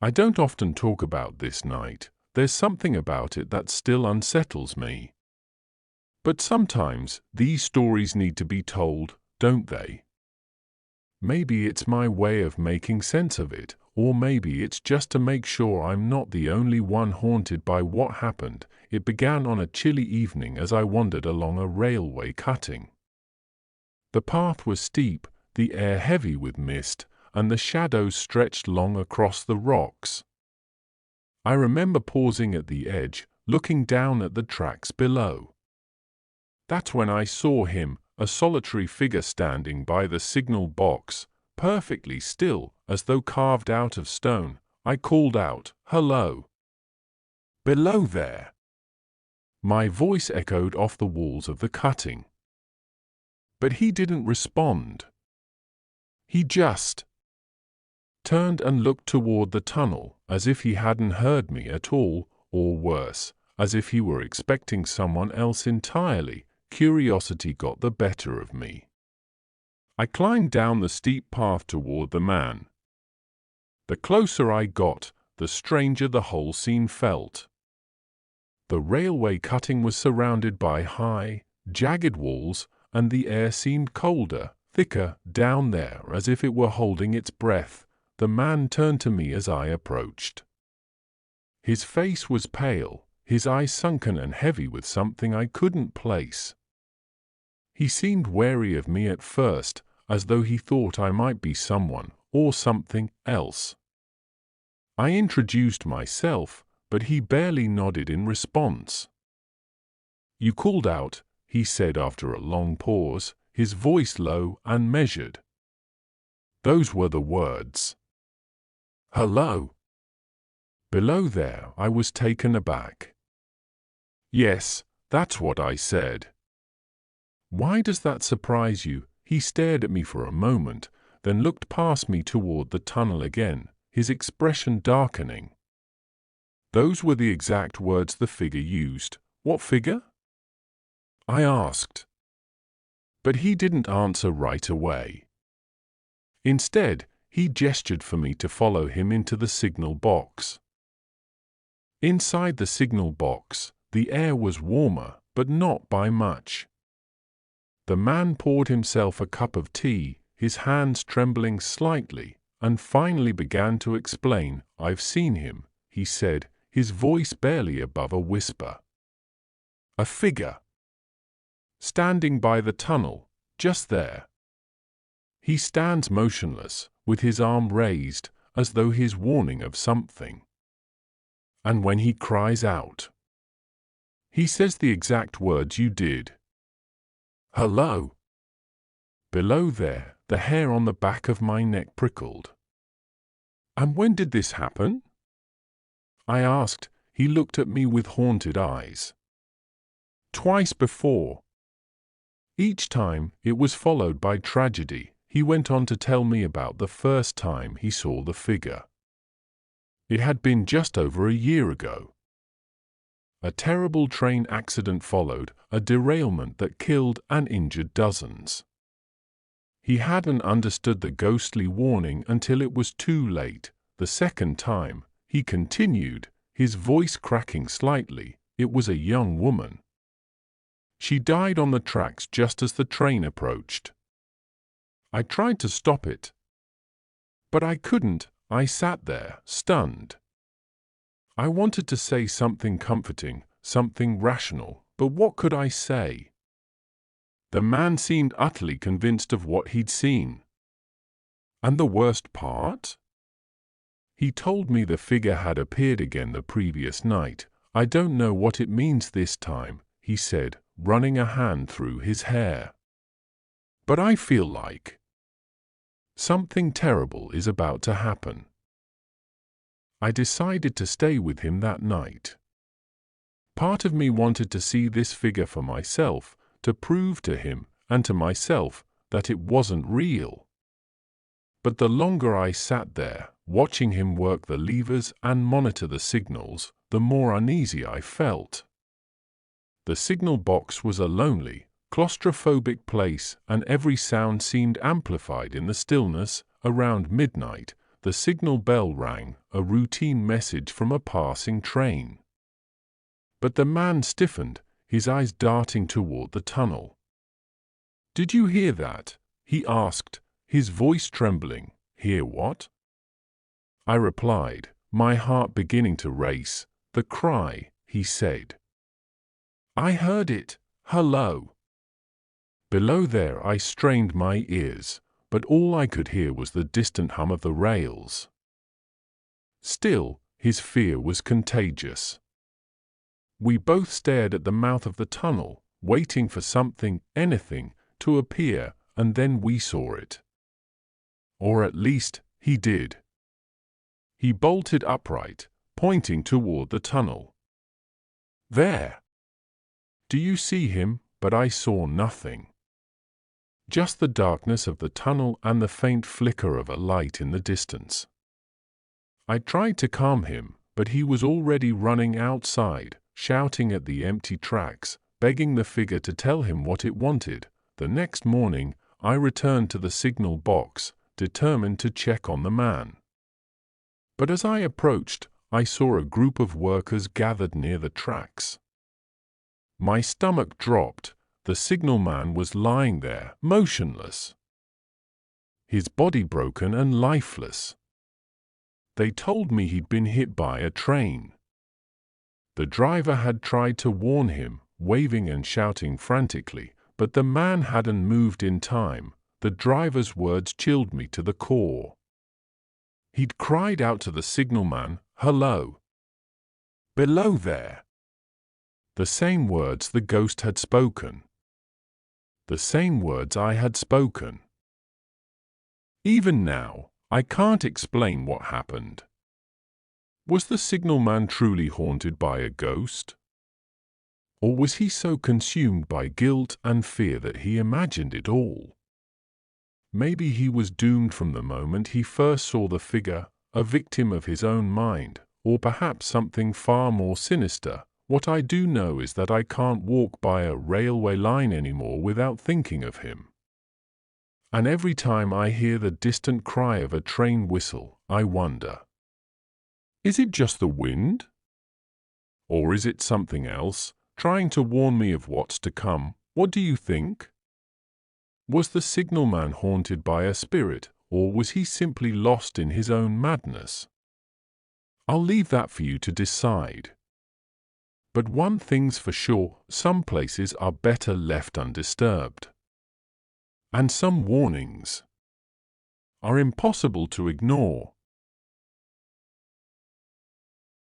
I don't often talk about this night. There's something about it that still unsettles me. But sometimes these stories need to be told, don't they? Maybe it's my way of making sense of it, or maybe it's just to make sure I'm not the only one haunted by what happened. It began on a chilly evening as I wandered along a railway cutting. The path was steep, the air heavy with mist, and the shadows stretched long across the rocks. I remember pausing at the edge, looking down at the tracks below. That's when I saw him, a solitary figure standing by the signal box, perfectly still, as though carved out of stone. I called out, "Hello! Below there!" My voice echoed off the walls of the cutting. But he didn't respond. He just turned and looked toward the tunnel, as if he hadn't heard me at all, or worse, as if he were expecting someone else entirely. Curiosity got the better of me. I climbed down the steep path toward the man. The closer I got, the stranger the whole scene felt. The railway cutting was surrounded by high, jagged walls, and the air seemed colder, thicker, down there, as if it were holding its breath. The man turned to me as I approached. His face was pale, his eyes sunken and heavy with something I couldn't place. He seemed wary of me at first, as though he thought I might be someone or something else. I introduced myself, but he barely nodded in response. "You called out," he said after a long pause, his voice low and measured. Those were the words. "Hello! Below there." I was taken aback. "Yes, that's what I said." "Why does that surprise you?" He stared at me for a moment, then looked past me toward the tunnel again, his expression darkening. "Those were the exact words the figure used." "What figure?" I asked. But he didn't answer right away. Instead, he gestured for me to follow him into the signal box. Inside the signal box, the air was warmer, but not by much. The man poured himself a cup of tea, his hands trembling slightly, and finally began to explain. "I've seen him," he said, his voice barely above a whisper. "A figure. Standing by the tunnel, just there. He stands motionless, with his arm raised, as though he's warning of something. And when he cries out, he says the exact words you did. Hello! Below there, the hair on the back of my neck prickled. And when did this happen?" I asked. He looked at me with haunted eyes. "Twice before. Each time, it was followed by tragedy." He went on to tell me about the first time he saw the figure. It had been just over a year ago. A terrible train accident followed, a derailment that killed and injured dozens. He hadn't understood the ghostly warning until it was too late. The second time, he continued, his voice cracking slightly, it was a young woman. She died on the tracks just as the train approached. I tried to stop it, but I couldn't. I sat there, stunned. I wanted to say something comforting, something rational, but what could I say? The man seemed utterly convinced of what he'd seen. And the worst part? He told me the figure had appeared again the previous night. "I don't know what it means this time," he said, running a hand through his hair. "But I feel like something terrible is about to happen." I decided to stay with him that night. Part of me wanted to see this figure for myself, to prove to him, and to myself, that it wasn't real. But the longer I sat there, watching him work the levers and monitor the signals, the more uneasy I felt. The signal box was a lonely, claustrophobic place, and every sound seemed amplified in the stillness. Around midnight, the signal bell rang, a routine message from a passing train. But the man stiffened, his eyes darting toward the tunnel. "Did you hear that?" he asked, his voice trembling. "Hear what?" I replied, my heart beginning to race. "The cry," he said. "I heard it. Hello." Below there I strained my ears, but all I could hear was the distant hum of the rails. Still, his fear was contagious. We both stared at the mouth of the tunnel, waiting for something, anything, to appear, and then we saw it. Or at least, he did. He bolted upright, pointing toward the tunnel. "There! Do you see him?" But I saw nothing. Just the darkness of the tunnel and the faint flicker of a light in the distance. I tried to calm him, but he was already running outside, shouting at the empty tracks, begging the figure to tell him what it wanted. The next morning, I returned to the signal box, determined to check on the man. But as I approached, I saw a group of workers gathered near the tracks. My stomach dropped. The signalman was lying there, motionless. His body broken and lifeless. They told me he'd been hit by a train. The driver had tried to warn him, waving and shouting frantically, but the man hadn't moved in time. The driver's words chilled me to the core. He'd cried out to the signalman, "Hello! Below there!" The same words the ghost had spoken. The same words I had spoken. Even now, I can't explain what happened. Was the signalman truly haunted by a ghost? Or was he so consumed by guilt and fear that he imagined it all? Maybe he was doomed from the moment he first saw the figure, a victim of his own mind, or perhaps something far more sinister. What I do know is that I can't walk by a railway line anymore without thinking of him. And every time I hear the distant cry of a train whistle, I wonder, is it just the wind? Or is it something else, trying to warn me of what's to come? What do you think? Was the signalman haunted by a spirit, or was he simply lost in his own madness? I'll leave that for you to decide. But one thing's for sure, some places are better left undisturbed. And some warnings are impossible to ignore.